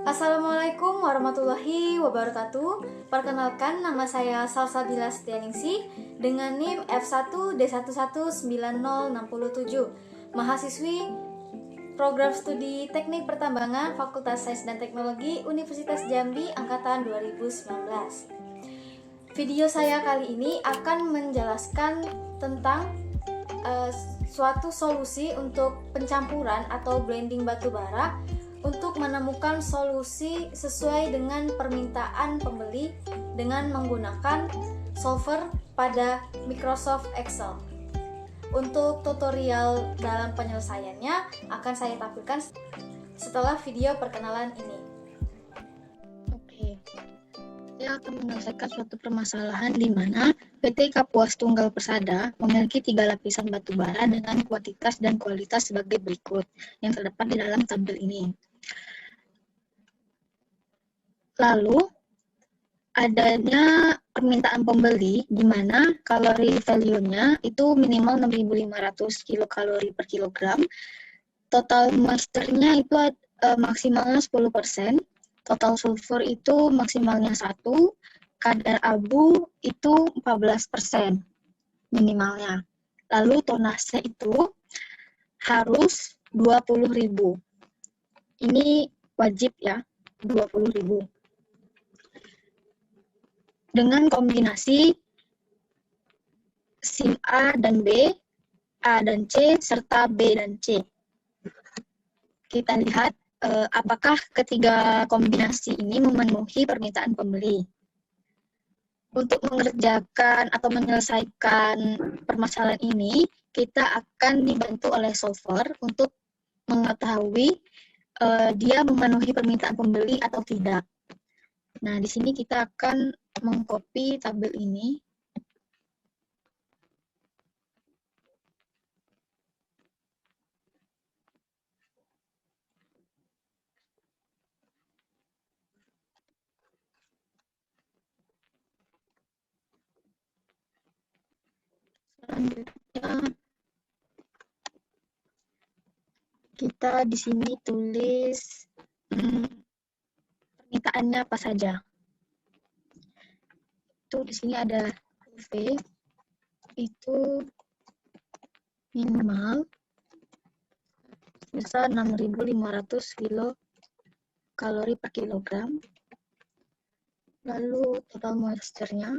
Assalamualaikum warahmatullahi wabarakatuh. Perkenalkan, nama saya Salsabila Setianingsih dengan NIM F1D119067, mahasiswi Program Studi Teknik Pertambangan Fakultas Sains dan Teknologi Universitas Jambi Angkatan 2019. Video saya kali ini akan menjelaskan tentang suatu solusi untuk pencampuran atau blending batu bara untuk menemukan solusi sesuai dengan permintaan pembeli dengan menggunakan solver pada Microsoft Excel. Untuk tutorial dalam penyelesaiannya akan saya tampilkan setelah video perkenalan ini. Oke, saya akan menyelesaikan suatu permasalahan di mana PT Kapuas Tunggal Persada memiliki 3 lapisan batu bara dengan kuantitas dan kualitas sebagai berikut yang terdapat di dalam tabel ini. Lalu, adanya permintaan pembeli di mana kalori value-nya itu minimal 6.500 kilokalori per kilogram, total moisture-nya itu maksimalnya 10%, total sulfur itu maksimalnya 1, kadar abu itu 14% minimalnya. Lalu tonase itu harus 20.000. Ini wajib ya, 20.000. Dengan kombinasi SIM A dan B, A dan C, serta B dan C. Kita lihat apakah ketiga kombinasi ini memenuhi permintaan pembeli. Untuk mengerjakan atau menyelesaikan permasalahan ini, kita akan dibantu oleh solver untuk mengetahui dia memenuhi permintaan pembeli atau tidak. Nah, di sini kita akan mengcopy tabel ini. Selanjutnya, kita di sini tulis permintaannya apa saja. Itu di sini ada V, itu minimal sebesar 6.500 kilokalori per kilogram. Lalu total moisture-nya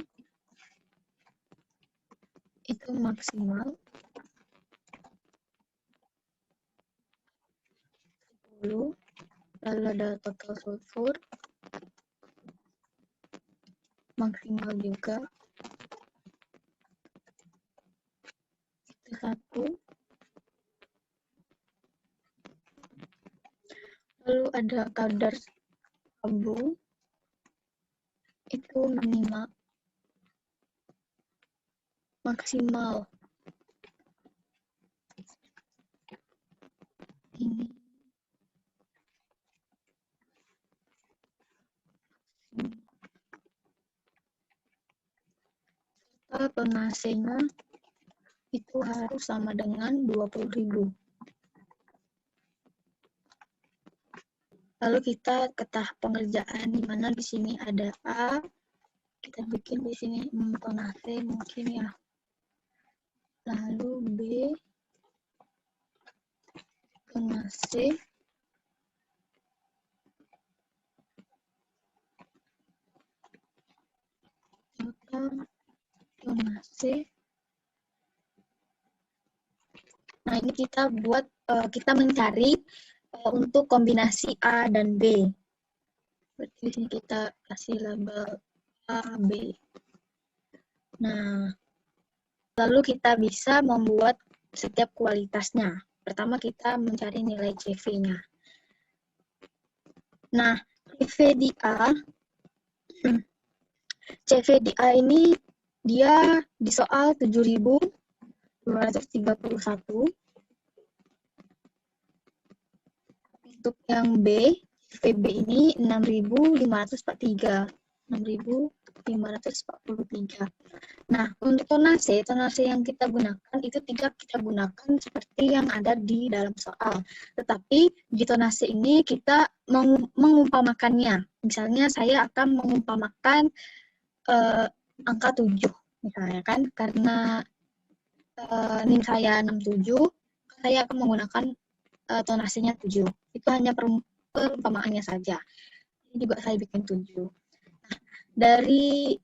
itu maksimal 10. Lalu ada total sulfur maksimal juga itu 1. Lalu ada kadar abu itu minimal maksimal ini serta tonasenya itu harus sama dengan 20.000. Lalu kita ke tahap pengerjaan, di mana di sini ada A, kita bikin di sini tonase mungkin ya. Lalu B, tonase, total tonase. Nah, ini kita buat kita mencari untuk kombinasi A dan B. Berarti di sini kita kasih label A, B. Nah, lalu kita bisa membuat setiap kualitasnya. Pertama kita mencari nilai CV-nya. Nah, CV di A ini dia di soal 7.231. Untuk yang B, VB ini 6.543. 6.543. Nah, untuk tonase yang kita gunakan itu tidak kita gunakan seperti yang ada di dalam soal. Tetapi di tonase ini kita mengumpamakannya. Misalnya saya akan mengumpamakan angka 7 misalnya kan, karena NIM saya 67, saya akan menggunakan tonasinya 7. Itu hanya perumpamaannya saja. Ini juga saya bikin 7. Nah, dari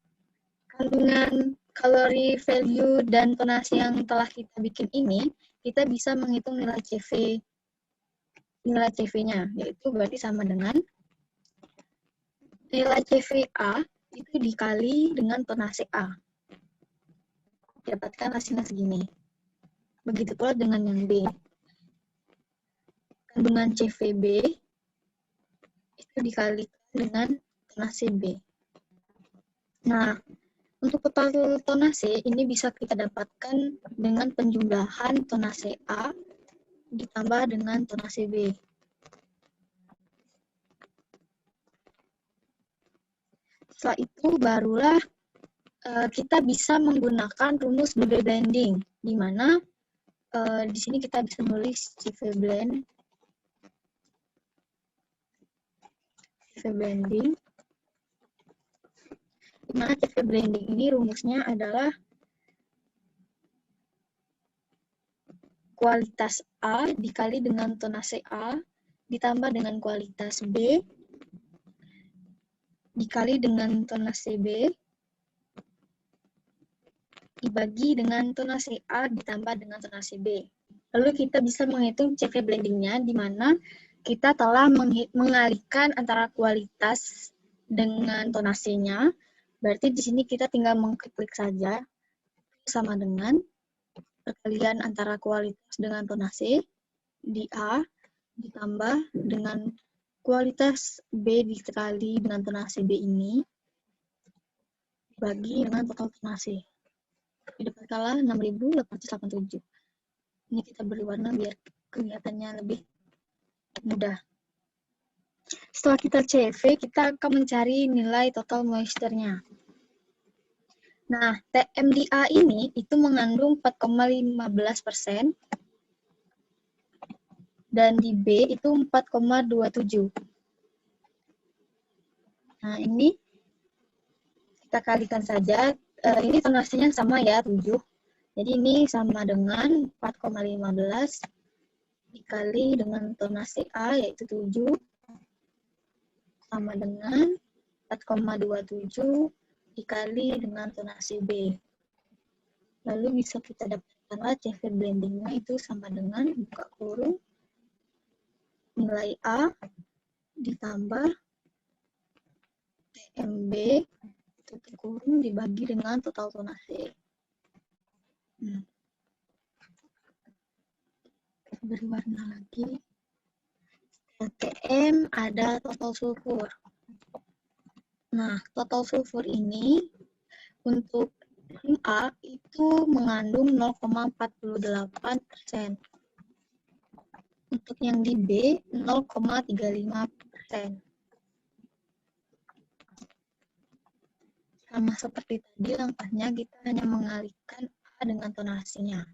kandungan kalori, value, dan tonasi yang telah kita bikin ini, kita bisa menghitung nilai CV-nya, yaitu berarti sama dengan nilai CV A itu dikali dengan tonasi A. Dapatkan hasilnya segini. Begitu pula dengan yang B. Kandungan CVB itu dikalikan dengan tonasi B. Nah, untuk total tonase ini bisa kita dapatkan dengan penjumlahan tonase A ditambah dengan tonase B. Setelah itu barulah kita bisa menggunakan rumus BB blending, di mana di sini kita bisa nulis CV blending, di mana CV blending ini rumusnya adalah kualitas A dikali dengan tonase A ditambah dengan kualitas B dikali dengan tonase B dibagi dengan tonase A ditambah dengan tonase B. Lalu kita bisa menghitung CV blendingnya, di mana kita telah mengalihkan antara kualitas dengan tonasenya. Berarti di sini kita tinggal mengklik saja, sama dengan perkalian antara kualitas dengan tonase di A ditambah dengan kualitas B dikali dengan tonase B ini dibagi dengan total tonase. Didapatkanlah 6.887. Ini kita beri warna biar kelihatannya lebih mudah. Setelah kita CV, kita akan mencari nilai total moisture-nya. Nah, TMDA ini itu mengandung 4,15%, dan di B itu 4,27. Nah, ini kita kalikan saja. Ini tonasinya sama ya, 7. Jadi ini sama dengan 4,15 dikali dengan tonase A, yaitu 7, sama dengan 4,27 dikali dengan tonase B. Lalu bisa kita dapatkanlah CV blendingnya itu sama dengan buka kurung nilai A ditambah TMB tutup kurung dibagi dengan total tonase. Kita beri warna lagi. TM ada total sulfur. Nah, total sulfur ini untuk A itu mengandung 0,48%. Untuk yang di B 0,35%. Sama seperti tadi, langkahnya kita hanya mengalihkan A dengan tonasinya.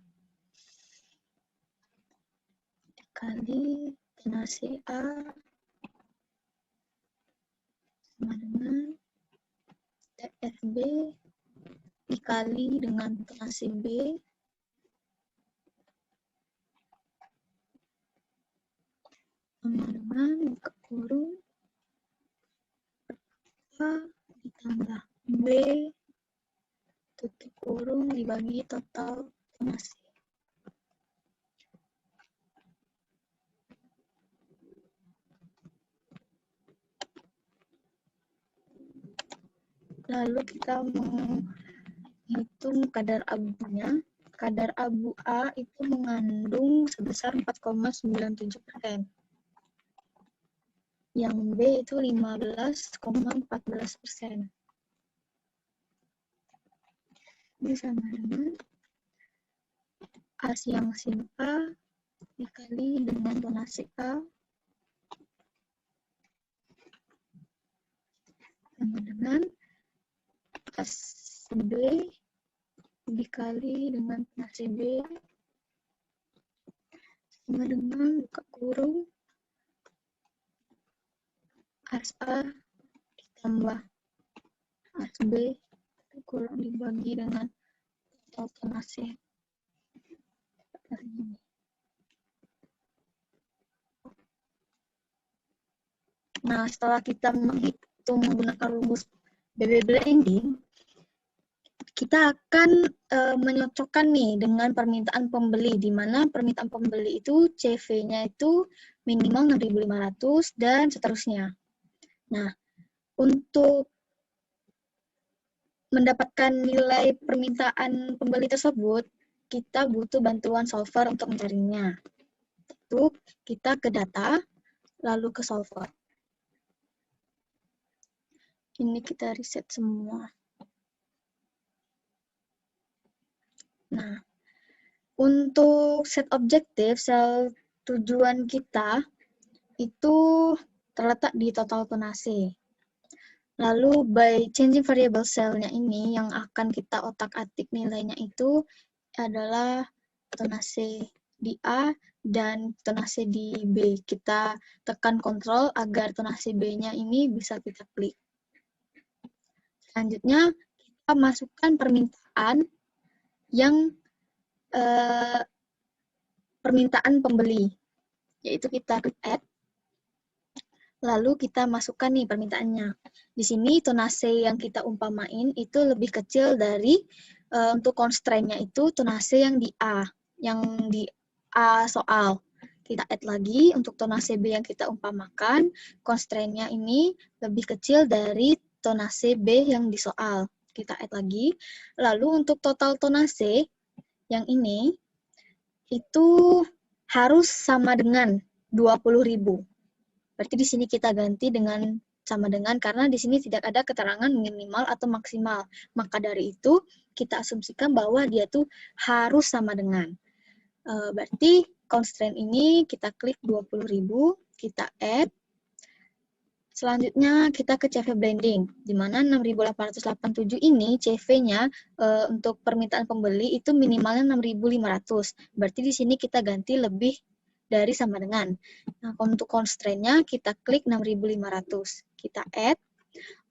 Dikali tonase A sama dengan TFB dikali dengan tonase B sama dengan buka kurung A ditambah B tutup kurung dibagi total tonase. Lalu kita menghitung kadar abunya. Kadar abu A itu mengandung sebesar 4,97%. Yang B itu 15,14%. Ini sama dengan A siang sin A dikali dengan tonase A sama dengan tonase B dikali dengan tonase B sama dengan buka kurung as A ditambah as B kurang dibagi dengan total tonase. Nah, setelah kita menghitung menggunakan rumus BB blending, kita akan menyocokkan nih dengan permintaan pembeli, di mana permintaan pembeli itu CV-nya itu minimal 6.500 dan seterusnya. Nah, untuk mendapatkan nilai permintaan pembeli tersebut, kita butuh bantuan solver untuk mencarinya. Itu kita ke data, lalu ke solver. Ini kita reset semua. Nah, untuk set objektif, sel tujuan kita itu terletak di total tonase. Lalu by changing variable cell-nya ini yang akan kita otak-atik nilainya itu adalah tonase di A dan tonase di B. Kita tekan kontrol agar tonase B-nya ini bisa kita klik. Selanjutnya kita masukkan permintaan yang permintaan pembeli, yaitu kita klik add. Lalu kita masukkan nih permintaannya. Di sini tonase yang kita umpamain itu lebih kecil dari untuk constraint-nya itu tonase yang di A, yang di A soal. Kita add lagi untuk tonase B yang kita umpamakan, constraint-nya ini lebih kecil dari tonase B yang di soal. Kita add lagi. Lalu untuk total tonase yang ini itu harus sama dengan 20.000. Berarti di sini kita ganti dengan sama dengan, karena di sini tidak ada keterangan minimal atau maksimal. Maka dari itu kita asumsikan bahwa dia tuh harus sama dengan. Berarti constraint ini kita klik 20.000, kita add. Selanjutnya kita ke CV blending, di mana 6.887 ini CV-nya untuk permintaan pembeli itu minimalnya 6.500. Berarti di sini kita ganti lebih dari sama dengan. Nah, untuk constraint-nya kita klik 6.500. Kita add.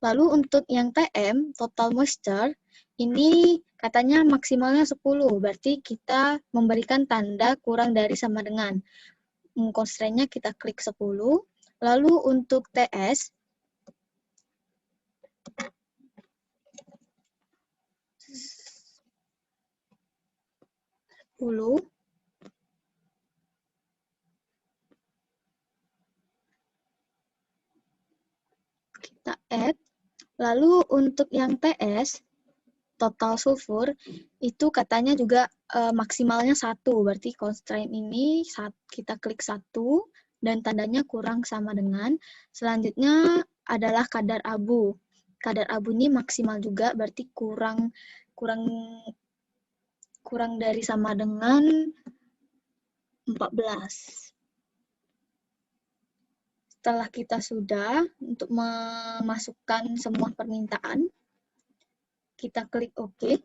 Lalu untuk yang TM, total moisture, ini katanya maksimalnya 10. Berarti kita memberikan tanda kurang dari sama dengan. Constraint-nya kita klik 10. Lalu untuk TS, kita add. Lalu untuk yang TS, total sulfur, itu katanya juga maksimalnya 1. Berarti constraint ini kita klik 1 dan tandanya kurang sama dengan. Selanjutnya adalah kadar abu. Kadar abu ini maksimal juga, berarti kurang dari sama dengan 14. Setelah kita sudah untuk memasukkan semua permintaan, kita klik OK.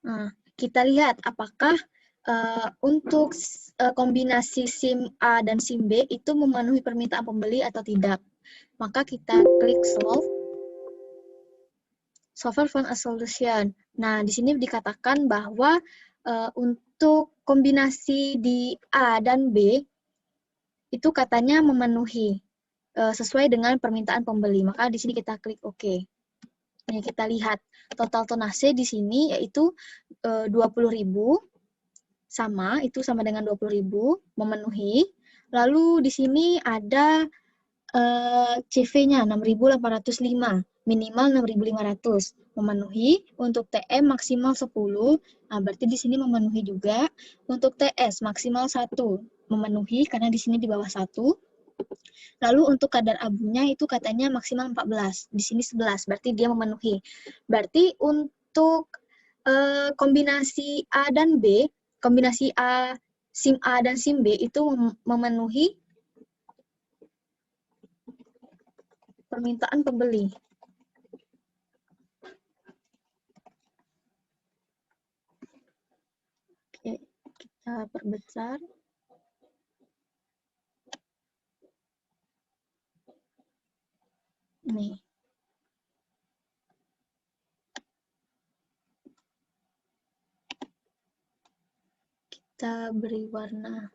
Nah, kita lihat apakah untuk kombinasi SIM A dan SIM B itu memenuhi permintaan pembeli atau tidak. Maka kita klik solve. Solver found a solution. Nah, di sini dikatakan bahwa untuk kombinasi di A dan B itu katanya memenuhi sesuai dengan permintaan pembeli. Maka di sini kita klik OK. Ini kita lihat total tonase di sini yaitu 20.000, itu sama dengan 20.000, memenuhi. Lalu di sini ada CV-nya 6.805, minimal 6.500, memenuhi. Untuk TM maksimal 10, nah berarti di sini memenuhi juga. Untuk TS maksimal 1, memenuhi karena di sini di bawah 1. Lalu untuk kadar abunya itu katanya maksimal 14, di sini 11, berarti dia memenuhi. Berarti untuk kombinasi A dan B, kombinasi SIM A dan SIM B itu memenuhi permintaan pembeli. Oke, kita perbesar. Nih. Kita beri warna.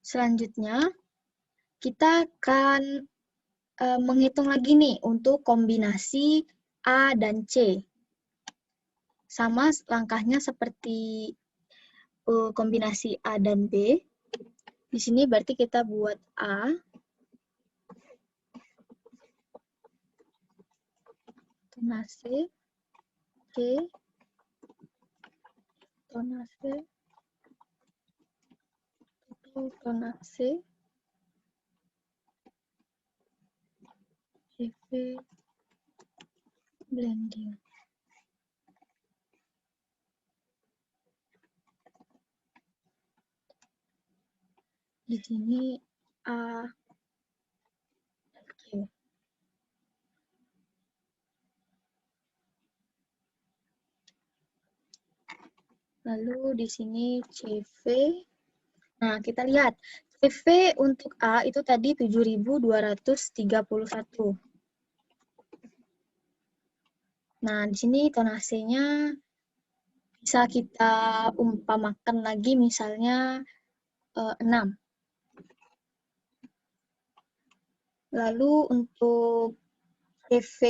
Selanjutnya, kita akan menghitung lagi nih untuk kombinasi A dan C. Sama langkahnya seperti kombinasi A dan B. Di sini berarti kita buat A. Tonase, C, tonase, tonase, CV, blending. Di sini A, C. Lalu di sini CV. Nah, kita lihat. CV untuk A itu tadi 7.231. Nah, di sini tonasenya bisa kita umpamakan lagi misalnya 6. Lalu untuk CV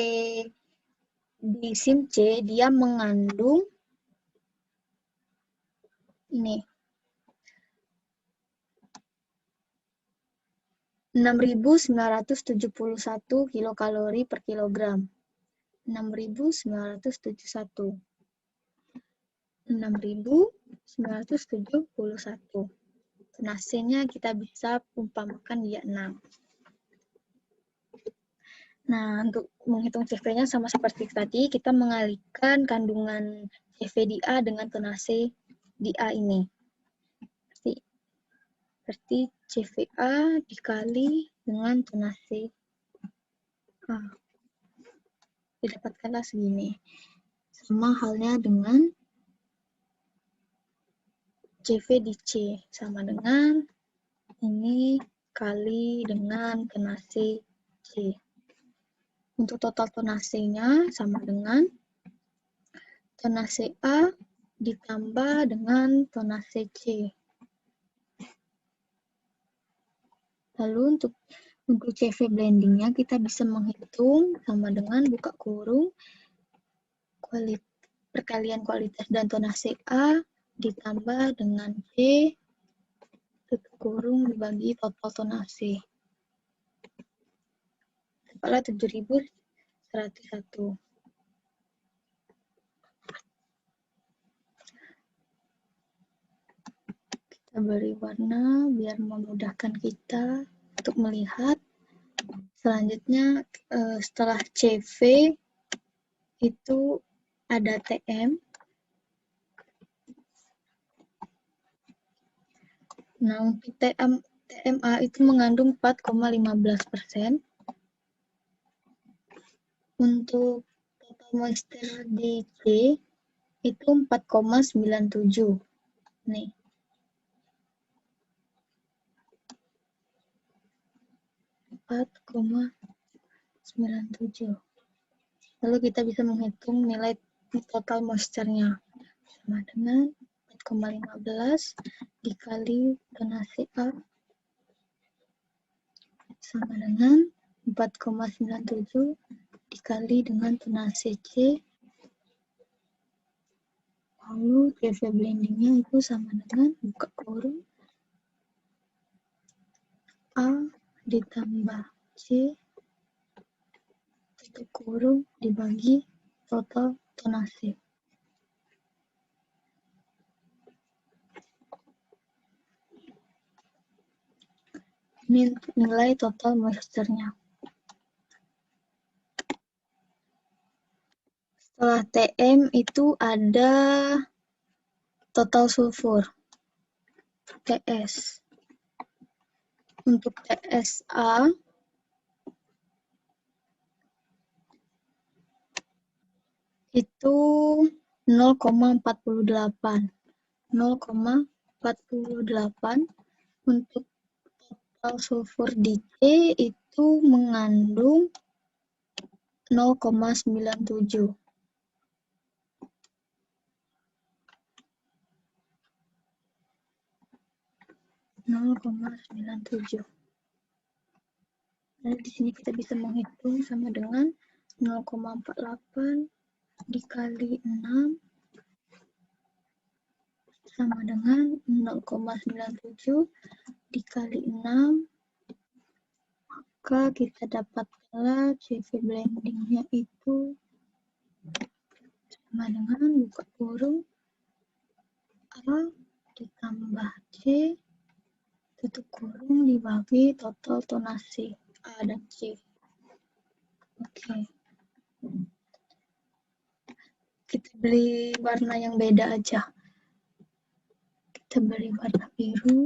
di SIM C, dia mengandung ini 6.971 kilokalori per kilogram. 6.971. 6.971. Tonasenya kita bisa umpamakan dia 6. Nah, untuk menghitung CV-nya sama seperti tadi, kita mengalihkan kandungan CV di A dengan tonase di A ini. Berarti CVA dikali dengan tonase A. Didapatkanlah segini. Sama halnya dengan CV di C. Sama dengan ini kali dengan tonase C. Untuk total tonasenya sama dengan tonase A ditambah dengan tonase C. Lalu untuk CV blendingnya kita bisa menghitung sama dengan buka kurung perkalian kualitas dan tonase A ditambah dengan C tutup kurung dibagi total tonase. Dapatlah 7.101. Kita beri warna biar memudahkan kita untuk melihat. Selanjutnya setelah CV itu ada TM. Nah, untuk TMA itu mengandung 4,15%. Untuk total moisture di C itu 4,97. Nih. 4,97. Lalu kita bisa menghitung nilai total moisture-nya. Sama dengan 4,15 dikali tonase A sama dengan 4,97 dikali dengan tonase C. Lalu CV blendingnya itu sama dengan buka kurung A ditambah C tutup kurung dibagi total tonase. Ini nilai total moisture-nya. Setelah TM itu ada total sulfur, TS. Untuk TSA itu 0,48. 0,48. Untuk total sulfur di C itu mengandung 0,97. 0,97. Nah, di sini kita bisa menghitung sama dengan 0,48 dikali 6 sama dengan 0,97 dikali 6, maka kita dapatkanlah CV blendingnya itu sama dengan buka kurung A ditambah C tutup kurung dibagi total tonasi A dan C. Oke. Kita beli warna yang beda aja. Kita beli warna biru.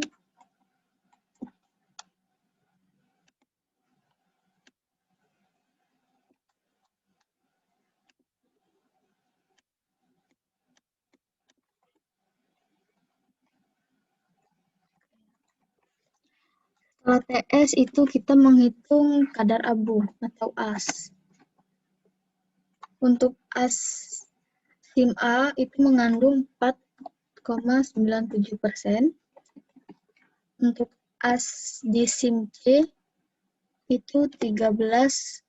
Setelah TS itu kita menghitung kadar abu atau as. Untuk as SIM A itu mengandung 4,97%. Untuk as di SIM C itu 13,46%.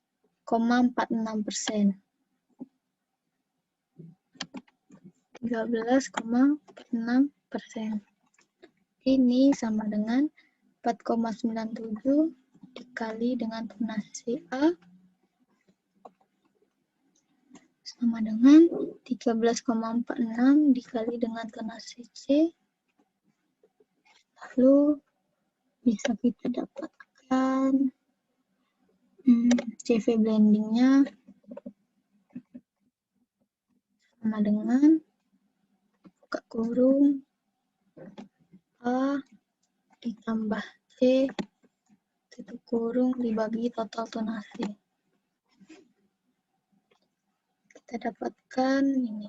13,46%. Ini sama dengan 4,97 dikali dengan tonasi A sama dengan 13,46 dikali dengan tonasi C. Lalu bisa kita dapatkan CV blendingnya sama dengan buka kurung A ditambah C tutup kurung dibagi total tonasi. Kita dapatkan ini.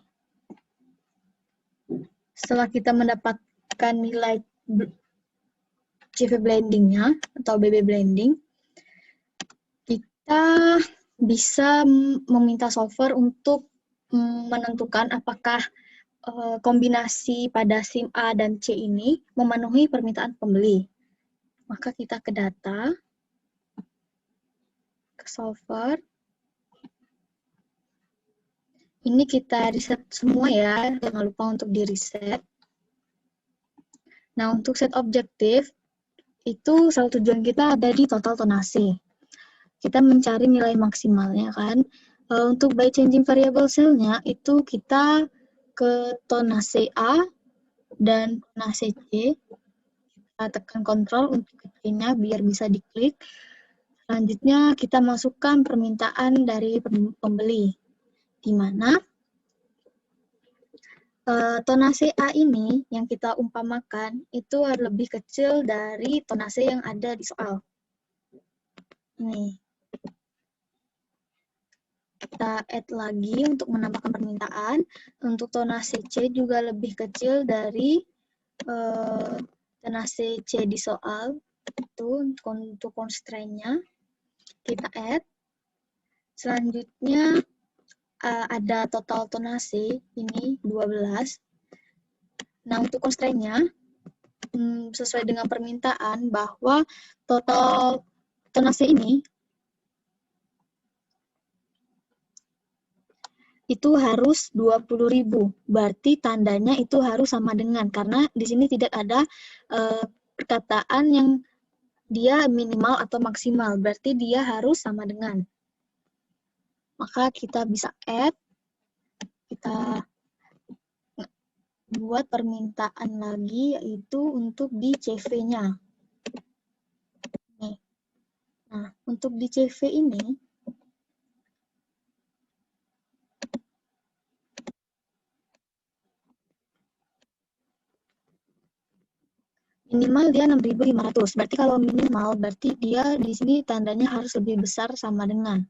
Setelah kita mendapatkan nilai CV blendingnya atau BB blending, kita bisa meminta solver untuk menentukan apakah kombinasi pada SIM A dan C ini memenuhi permintaan pembeli. Maka kita ke data, ke solver. Ini kita reset semua ya, jangan lupa untuk di reset. Nah, untuk set objektif, itu selalu tujuan kita ada di total tonasi. Kita mencari nilai maksimalnya kan. Untuk by changing variable cell-nya, itu kita ke tonasi A dan tonasi C. Kita tekan kontrol untuk kliknya biar bisa diklik. Selanjutnya kita masukkan permintaan dari pembeli, di mana tonasi A ini yang kita umpamakan itu lebih kecil dari tonasi yang ada di soal. Nih. Kita add lagi untuk menambahkan permintaan. Untuk tonasi C juga lebih kecil dari tonasi C di soal. Itu untuk constraint-nya. Kita add. Selanjutnya ada total tonasi, ini 12. Nah, untuk constraint-nya, sesuai dengan permintaan bahwa total tonasi ini itu harus 20.000. Berarti tandanya itu harus sama dengan, karena di sini tidak ada perkataan yang dia minimal atau maksimal. Berarti dia harus sama dengan. Maka kita bisa add, kita buat permintaan lagi, yaitu untuk di CV-nya. Nah, untuk di CV ini, Minimal dia 6.500. Berarti kalau minimal, berarti dia di sini tandanya harus lebih besar sama dengan.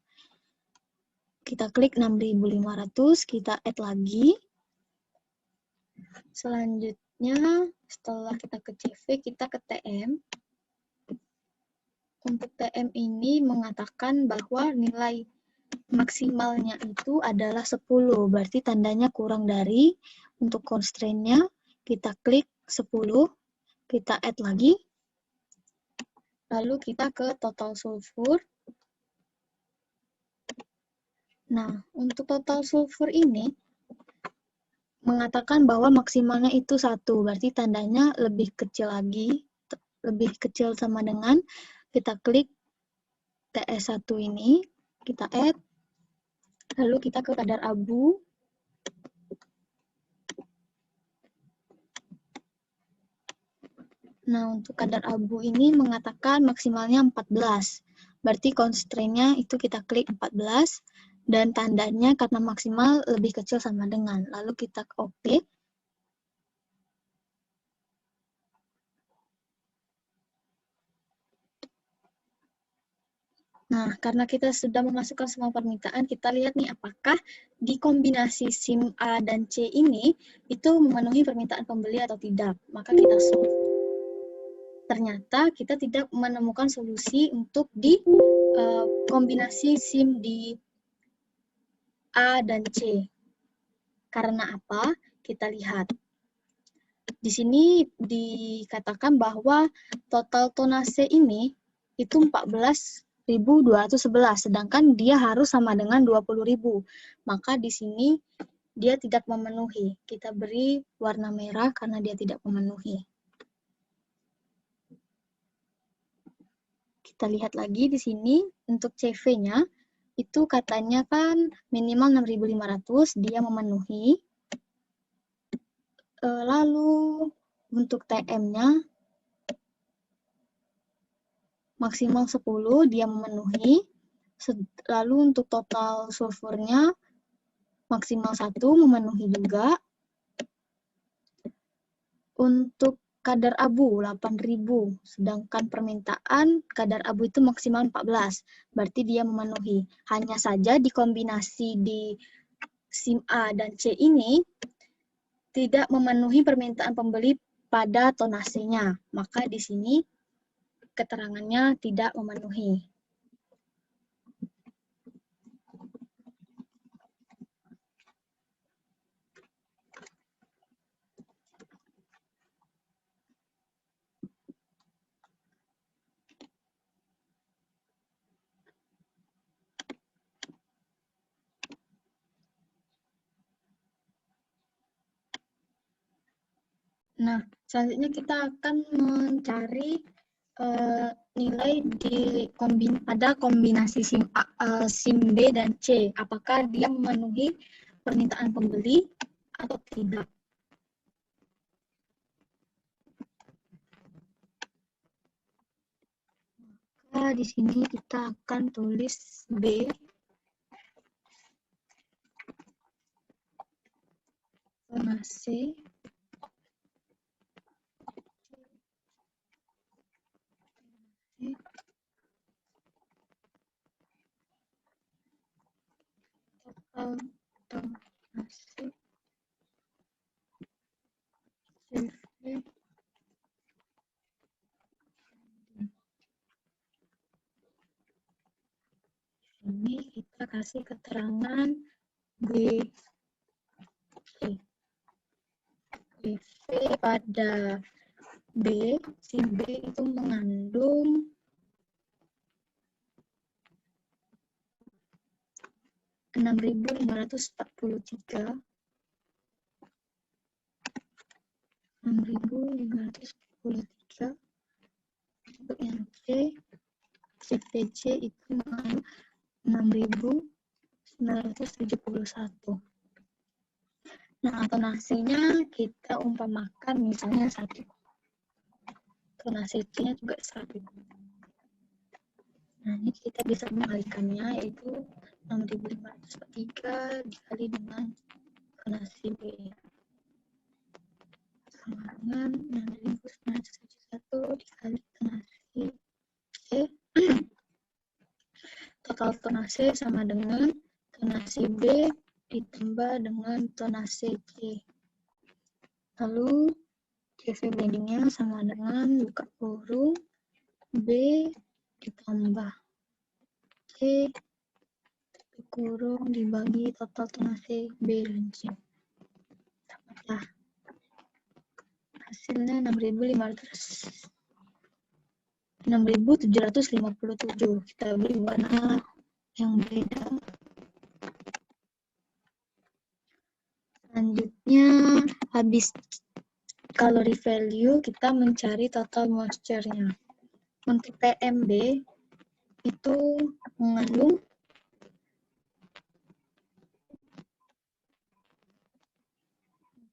Kita klik 6.500, kita add lagi. Selanjutnya, setelah kita ke CV, kita ke TM. Untuk TM ini mengatakan bahwa nilai maksimalnya itu adalah 10. Berarti tandanya kurang dari. Untuk constraint-nya, kita klik 10. Kita add lagi, lalu kita ke total sulfur. Nah, untuk total sulfur ini mengatakan bahwa maksimalnya itu 1, berarti tandanya lebih kecil lagi, lebih kecil sama dengan kita klik TS1 ini, kita add, lalu kita ke kadar abu. Nah, untuk kadar abu ini mengatakan maksimalnya 14. Berarti constraint-nya itu kita klik 14, dan tandanya karena maksimal lebih kecil sama dengan. Lalu kita ke OK. Nah, karena kita sudah memasukkan semua permintaan, kita lihat nih apakah di kombinasi SIM A dan C ini itu memenuhi permintaan pembeli atau tidak. Maka kita solve. Ternyata kita tidak menemukan solusi untuk di kombinasi SIM di A dan C. Karena apa? Kita lihat. Di sini dikatakan bahwa total tonase ini itu 14.211, sedangkan dia harus sama dengan 20.000. Maka di sini dia tidak memenuhi. Kita beri warna merah karena dia tidak memenuhi. Kita lihat lagi di sini untuk CV-nya itu katanya kan minimal 6.500, dia memenuhi. Lalu untuk TM-nya maksimal 10, dia memenuhi. Lalu untuk total sulfurnya maksimal 1, memenuhi juga. Untuk kadar abu 8.000, sedangkan permintaan kadar abu itu maksimal 14, berarti dia memenuhi. Hanya saja di kombinasi di SIM A dan C ini tidak memenuhi permintaan pembeli pada tonasenya, maka di sini keterangannya tidak memenuhi. Nah, selanjutnya kita akan mencari nilai pada kombinasi SIM B dan C. Apakah dia memenuhi permintaan pembeli atau tidak. Maka di sini kita akan tulis B. Zona C. Ini kita kasih keterangan B. BV pada B, si B itu mengandung 6.543 untuk yang C, CVC itu mengandung 6.971. Nah, tonasinya kita umpamakan misalnya 1. Tonasinya juga 1. Nah, ini kita bisa mengalihkannya, yaitu 6.543 dikali dengan tonasi B. sama dengan 6.971 dikali tonase C. Total tonase sama dengan tonase B ditambah dengan tonase C. Lalu CV blendingnya sama dengan buka kurung B ditambah C tutup kurung dibagi total tonase B dan C. Dapatlah hasilnya 6.757. Kita beri warna yang beda. Selanjutnya, habis calorie value, kita mencari total moisture-nya. Untuk TMB itu mengandung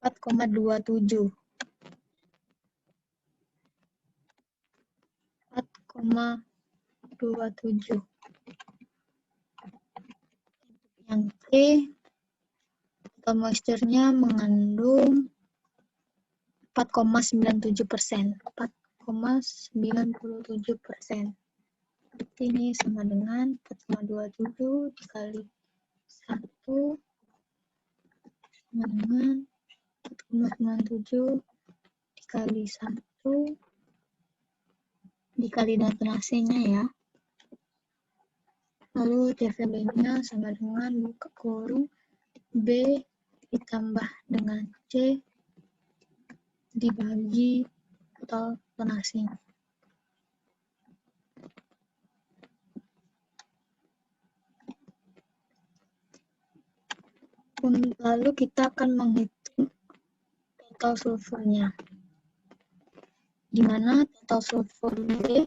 4,27. 4,27. Yang C, total moisture-nya mengandung 4,97%. 4,97%. Berarti ini sama dengan 4,27 dikali 1 sama dengan 4,97 dikali 1 dikali dengan tonasenya ya. Lalu CV blendingnya sama dengan buka kurung B ditambah dengan C dibagi total tonasenya. Lalu kita akan menghitung total sulfurnya, di mana total sulfur B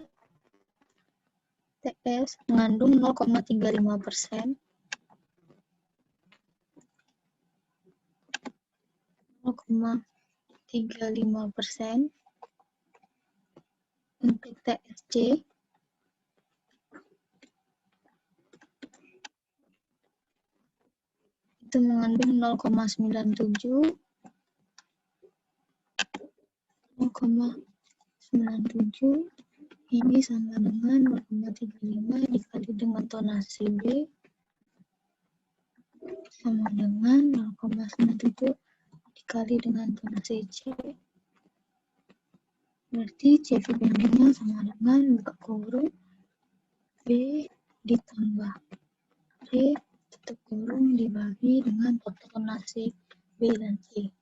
TS mengandung 0,35%, 0,35%. Untuk TSC itu mengandung 0,97, 0,97. Ini sama dengan 0,35 dikali dengan tonase B sama dengan 0,97 dikali dengan tonase C. Berarti CV blendingnya sama dengan buka kurung B ditambah C tutup kurung dibagi dengan total tonase B dan C.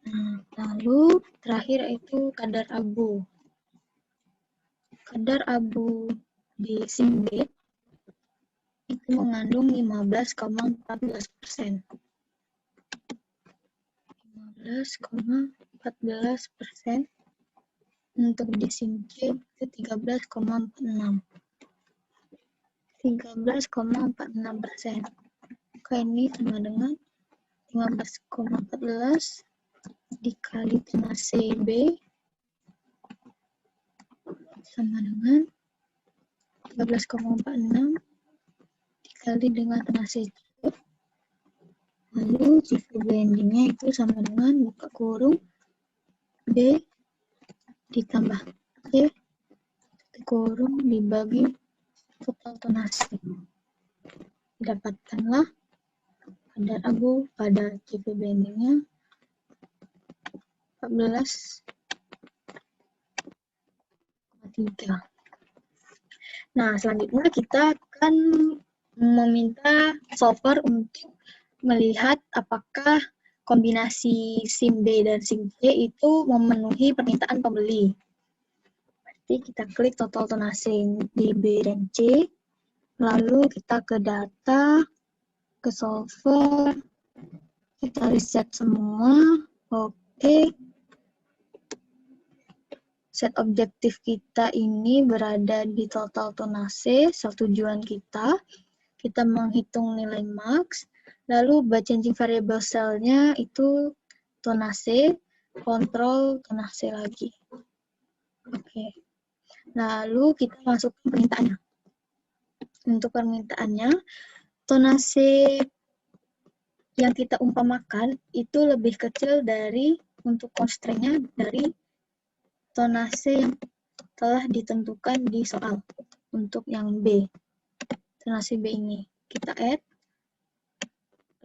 Nah, lalu terakhir itu kadar abu. Kadar abu di SIM B itu mengandung 15,14%. 15,14%. Untuk di SIM C itu 13,46. 13,46%. Maka ini sama dengan 15,14 dikali tonase B sama dengan 13,46 dikali dengan tonase C. Lalu CV blendingnya itu sama dengan buka kurung B ditambah C tutup kurung dibagi total tonase. Dapatkanlah kadar abu pada CV blendingnya 14,3. Nah, selanjutnya kita akan meminta solver untuk melihat apakah kombinasi SIM B dan SIM C itu memenuhi permintaan pembeli. Berarti kita klik total tonase di B dan C, lalu kita ke data, ke solver, kita reset semua, oke. Set objektif kita ini berada di total tonase, sel tujuan kita. Kita menghitung nilai max, lalu by changing variable cell-nya itu tonase, kontrol tonase lagi. Oke. Lalu kita masuk ke permintaannya. Untuk permintaannya, tonase yang kita umpamakan itu lebih kecil dari untuk constraint-nya dari tonase yang telah ditentukan di soal. Untuk yang B, tonase B ini kita add,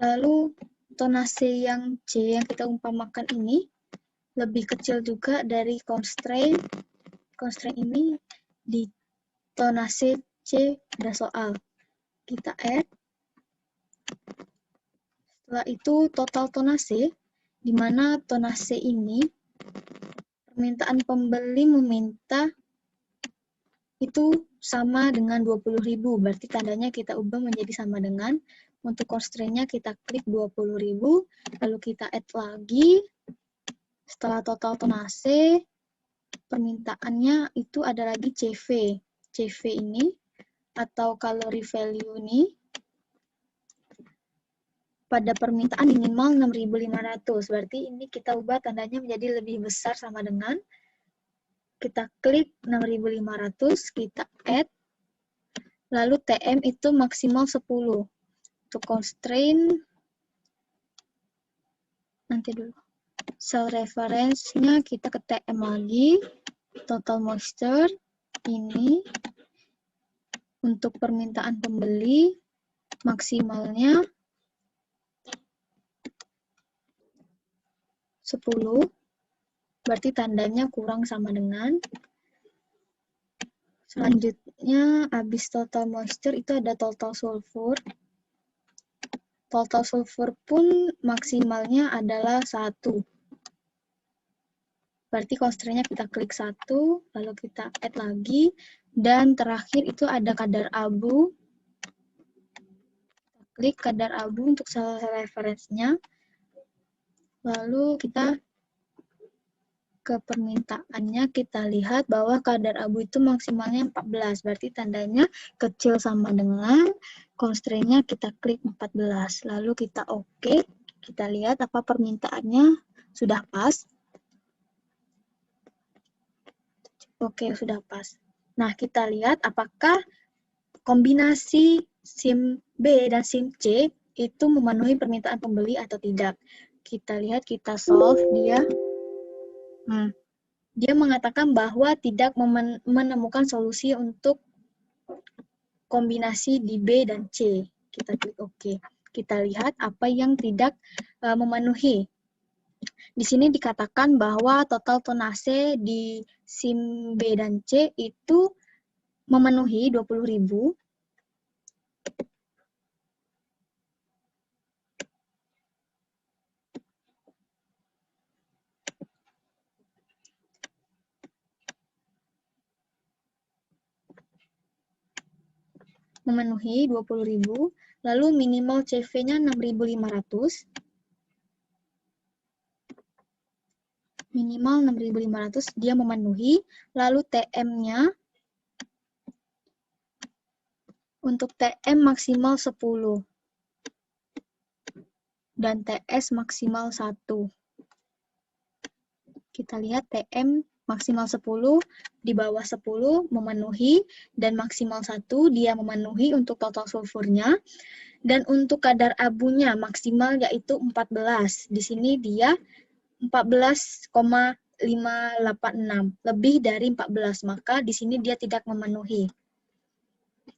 lalu tonase yang C yang kita umpamakan ini lebih kecil juga dari constraint ini di tonase C pada soal. Kita add, setelah itu total tonase, di mana tonase ini permintaan pembeli meminta itu sama dengan 20.000, berarti tandanya kita ubah menjadi sama dengan, untuk constraint-nya kita klik 20.000, lalu kita add lagi, setelah total tonase, permintaannya itu ada lagi CV. CV ini, atau calorie value ini, pada permintaan minimal 6.500, berarti ini kita ubah tandanya menjadi lebih besar sama dengan, kita klik 6.500, kita add, lalu TM itu maksimal 10. Untuk constraint, nanti dulu. Cell reference-nya kita ke TM lagi, total moisture, ini, untuk permintaan pembeli, maksimalnya 10, berarti tandanya kurang sama dengan. Selanjutnya, habis total moisture itu ada total sulfur. Total sulfur pun maksimalnya adalah 1. Berarti constraint-nya kita klik 1, lalu kita add lagi. Dan terakhir itu ada kadar abu. Kita klik kadar abu untuk cell reference-nya. Lalu kita ke permintaannya, kita lihat bahwa kadar abu itu maksimalnya 14, berarti tandanya kecil sama dengan, constraint-nya kita klik 14, lalu kita oke, kita lihat apa permintaannya sudah pas. Oke, sudah pas. Nah, kita lihat apakah kombinasi SIM B dan SIM C itu memenuhi permintaan pembeli atau tidak. Kita lihat, kita solve dia. Dia mengatakan bahwa tidak menemukan solusi untuk kombinasi di B dan C. Kita klik OK. Kita lihat apa yang tidak memenuhi. Di sini dikatakan bahwa total tonase di SIM B dan C itu memenuhi 20.000. Memenuhi 20.000, lalu minimal CV-nya 6.500. Minimal 6.500 dia memenuhi, lalu TM-nya untuk TM maksimal 10 dan TS maksimal 1. Kita lihat TM maksimal 10, di bawah 10 memenuhi, dan maksimal 1 dia memenuhi untuk total sulfurnya. Dan untuk kadar abunya maksimal yaitu 14. Di sini dia 14,586, lebih dari 14, maka di sini dia tidak memenuhi.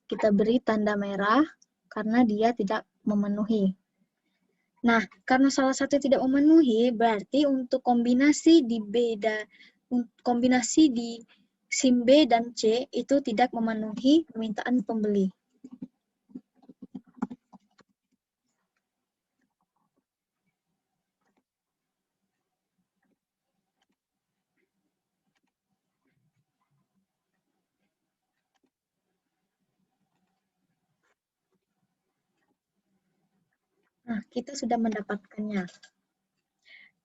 Kita beri tanda merah karena dia tidak memenuhi. Nah, karena salah satu tidak memenuhi, berarti untuk kombinasi di SIM B dan C itu tidak memenuhi permintaan pembeli. Nah, kita sudah mendapatkannya.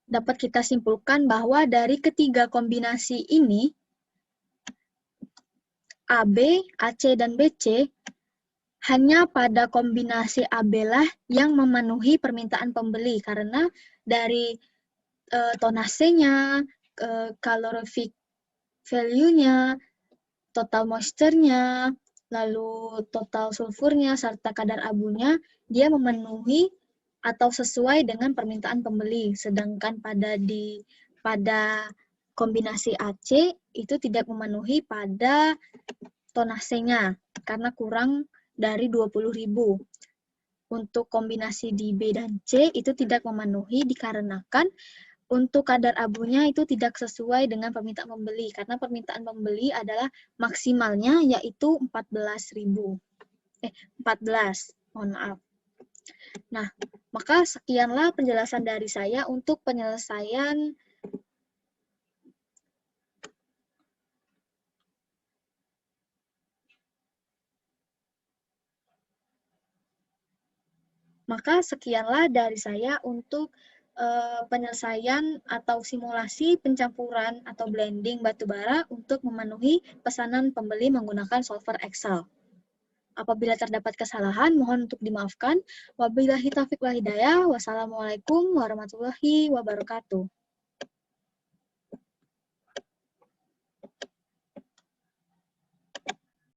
Dapat kita simpulkan bahwa dari ketiga kombinasi ini, AB, AC, dan BC, hanya pada kombinasi AB lah yang memenuhi permintaan pembeli, karena dari tonasenya, calorific value-nya, total moisture-nya, lalu total sulfurnya, serta kadar abunya, dia memenuhi atau sesuai dengan permintaan pembeli. Sedangkan pada kombinasi AC itu tidak memenuhi pada tonasenya karena kurang dari 20.000. Untuk kombinasi di B dan C itu tidak memenuhi dikarenakan untuk kadar abunya itu tidak sesuai dengan permintaan pembeli karena permintaan pembeli adalah maksimalnya yaitu 14.000. 14, mohon maaf. Nah, maka sekianlah penjelasan dari saya untuk penyelesaian penyelesaian atau simulasi pencampuran atau blending batubara untuk memenuhi pesanan pembeli menggunakan solver Excel. Apabila terdapat kesalahan, mohon untuk dimaafkan. Wabillahi taufiq wal hidayah. Wassalamualaikum warahmatullahi wabarakatuh.